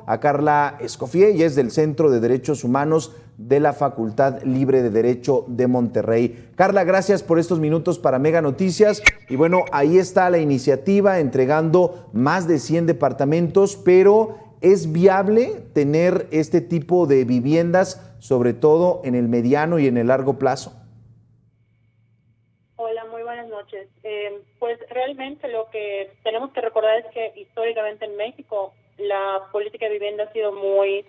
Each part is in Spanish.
a Carla Escoffier, y es del Centro de Derechos Humanos de la Facultad Libre de Derecho de Monterrey. Carla, gracias por estos minutos para Mega Noticias. Y bueno, ahí está la iniciativa entregando más de 100 departamentos, pero ¿es viable tener este tipo de viviendas, sobre todo en el mediano y en el largo plazo? Hola, muy buenas noches. Pues realmente lo que tenemos que recordar es que históricamente en México la política de vivienda ha sido muy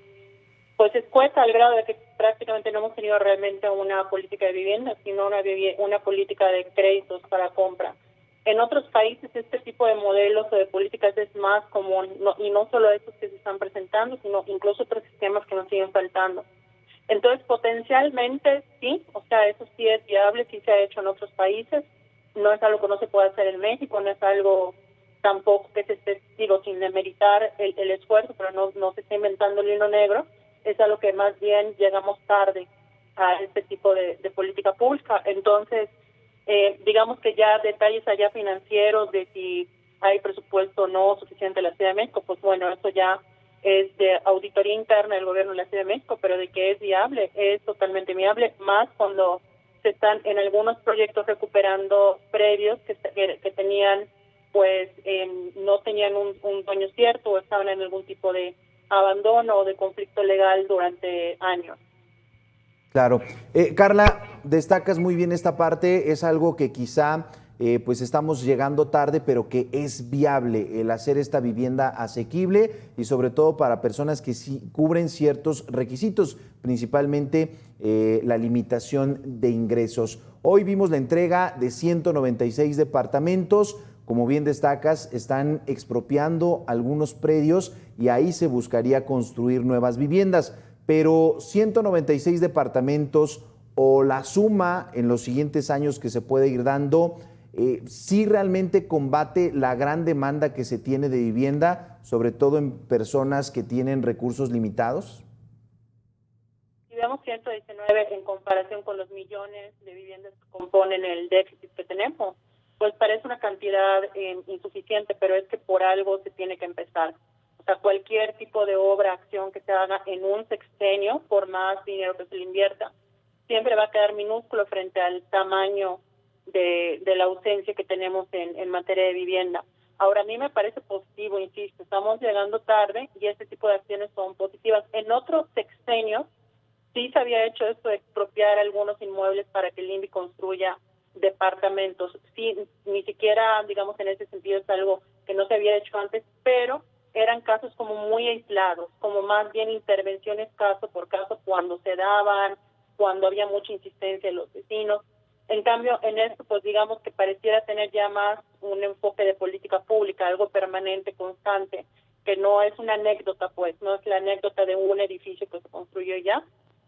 escueta al grado de que prácticamente no hemos tenido realmente una política de vivienda, sino una política de créditos para compra. En otros países este tipo de modelos o de políticas es más común, y no solo estos que se están presentando, sino incluso otros sistemas que nos siguen faltando. Entonces, potencialmente sí, o sea, eso sí es viable, sí se ha hecho en otros países, no es algo que no se pueda hacer en México, no es algo tampoco que se esté, sin demeritar el esfuerzo, pero no se está inventando el hilo negro, es algo que más bien llegamos tarde a este tipo de política pública. Entonces, digamos que ya detalles allá financieros de si hay presupuesto o no suficiente en la Ciudad de México, pues bueno, eso ya es de auditoría interna del gobierno de la Ciudad de México, pero de que es viable, es totalmente viable, más cuando se están en algunos proyectos recuperando previos que tenían, no tenían un dueño cierto o estaban en algún tipo de abandono o de conflicto legal durante años. Claro. Carla, destacas muy bien esta parte, es algo que quizá pues estamos llegando tarde, pero que es viable el hacer esta vivienda asequible y sobre todo para personas que sí cubren ciertos requisitos, principalmente la limitación de ingresos. Hoy vimos la entrega de 196 departamentos. Como bien destacas, están expropiando algunos predios y ahí se buscaría construir nuevas viviendas, pero 196 departamentos o la suma en los siguientes años que se puede ir dando, sí realmente combate la gran demanda que se tiene de vivienda, sobre todo en personas que tienen recursos limitados. Si vemos 119 en comparación con los millones de viviendas que componen el déficit que tenemos, pues parece una cantidad insuficiente, pero es que por algo se tiene que empezar. O sea, cualquier tipo de obra, acción que se haga en un sexenio, por más dinero que se le invierta, siempre va a quedar minúsculo frente al tamaño de la ausencia que tenemos en materia de vivienda. Ahora, a mí me parece positivo, insisto, estamos llegando tarde y este tipo de acciones son positivas. En otros sexenios sí se había hecho esto de expropiar algunos inmuebles para que el INVI construya departamentos. Sí, ni siquiera, digamos, en ese sentido es algo que no se había hecho antes, pero eran casos como muy aislados, como más bien intervenciones caso por caso cuando se daban, cuando había mucha insistencia de los vecinos. En cambio, en esto, pues digamos que pareciera tener ya más un enfoque de política pública, algo permanente, constante, que no es una anécdota, pues, no es la anécdota de un edificio que se construyó ya,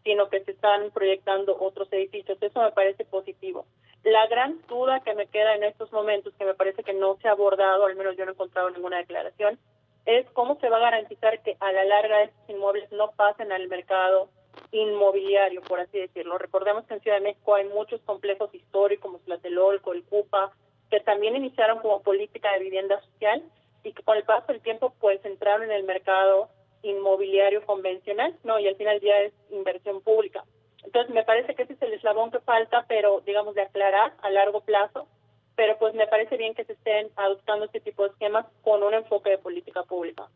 sino que se están proyectando otros edificios. Eso me parece positivo. La gran duda que me queda en estos momentos, que me parece que no se ha abordado, al menos yo no he encontrado ninguna declaración, es cómo se va a garantizar que a la larga estos inmuebles no pasen al mercado inmobiliario, por así decirlo. Recordemos que en Ciudad de México hay muchos complejos históricos, como Tlatelolco, el Cupa, que también iniciaron como política de vivienda social y que con el paso del tiempo pues entraron en el mercado inmobiliario convencional, ¿no? Y al final ya es inversión pública. Entonces me parece que ese es el eslabón que falta, pero digamos de aclarar a largo plazo, pero pues me parece bien que se estén adoptando este tipo de esquemas con un enfoque de política pública.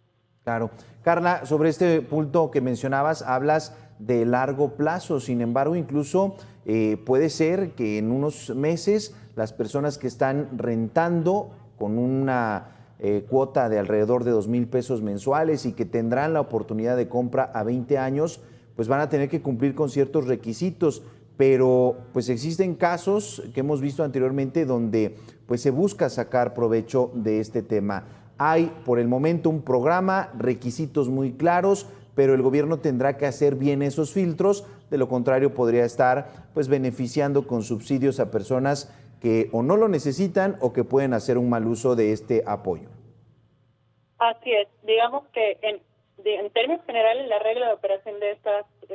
Claro. Carla, sobre este punto que mencionabas, hablas de largo plazo, sin embargo, incluso puede ser que en unos meses las personas que están rentando con una cuota de alrededor de 2,000 pesos mensuales y que tendrán la oportunidad de compra a 20 años, pues van a tener que cumplir con ciertos requisitos, pero pues existen casos que hemos visto anteriormente donde pues se busca sacar provecho de este tema. Hay por el momento un programa, requisitos muy claros, pero el gobierno tendrá que hacer bien esos filtros, de lo contrario podría estar pues beneficiando con subsidios a personas que o no lo necesitan o que pueden hacer un mal uso de este apoyo. Así es, digamos que en términos generales la regla de operación de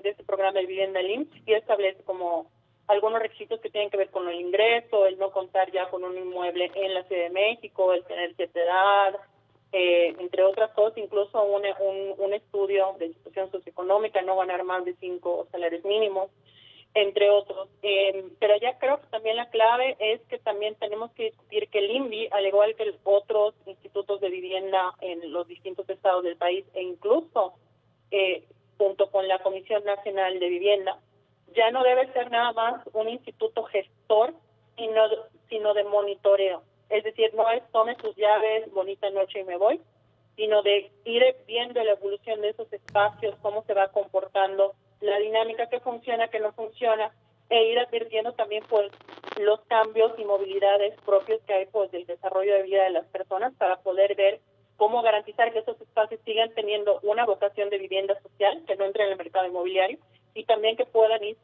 este programa de vivienda LIMS sí establece como algunos requisitos que tienen que ver con el ingreso, el no contar ya con un inmueble en la Ciudad de México, el tener cierta edad, entre otras cosas, incluso un estudio de situación socioeconómica, no ganar más de 5 salarios mínimos, entre otros. Pero ya creo que también la clave es que también tenemos que discutir que el INVI, al igual que otros institutos de vivienda en los distintos estados del país, e incluso junto con la Comisión Nacional de Vivienda, ya no debe ser nada más un instituto gestor, sino de monitoreo. Es decir, no es tome sus llaves, bonita noche y me voy, sino de ir viendo la evolución de esos espacios, cómo se va comportando, la dinámica que funciona, que no funciona, e ir advirtiendo también pues los cambios y movilidades propios que hay pues del desarrollo de vida de las personas para poder ver cómo garantizar que esos espacios sigan teniendo una vocación de vivienda social, que no entre en el mercado inmobiliario, y también que puedan ir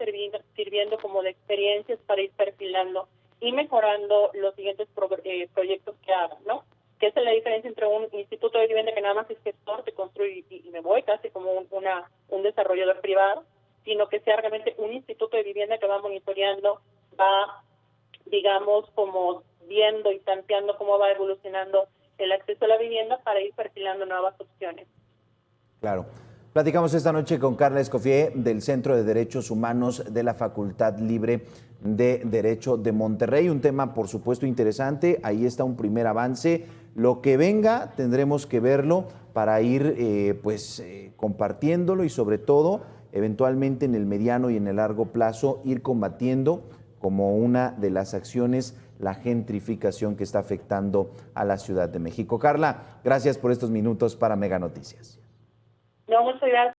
sirviendo como de experiencias para ir perfilando y mejorando los siguientes proyectos que hagan, ¿no? Que esa es la diferencia entre un instituto de vivienda que nada más es gestor, te construye y me voy, casi como un desarrollador privado, sino que sea realmente un instituto de vivienda que va monitoreando, va, digamos, como viendo y tanteando cómo va evolucionando el acceso a la vivienda para ir perfilando nuevas opciones. Claro. Platicamos esta noche con Carla Escoffier del Centro de Derechos Humanos de la Facultad Libre de Derecho de Monterrey. Un tema, por supuesto, interesante. Ahí está un primer avance. Lo que venga tendremos que verlo para ir compartiéndolo y sobre todo, eventualmente en el mediano y en el largo plazo, ir combatiendo como una de las acciones la gentrificación que está afectando a la Ciudad de México. Carla, gracias por estos minutos para Mega Noticias. No, muchas gracias.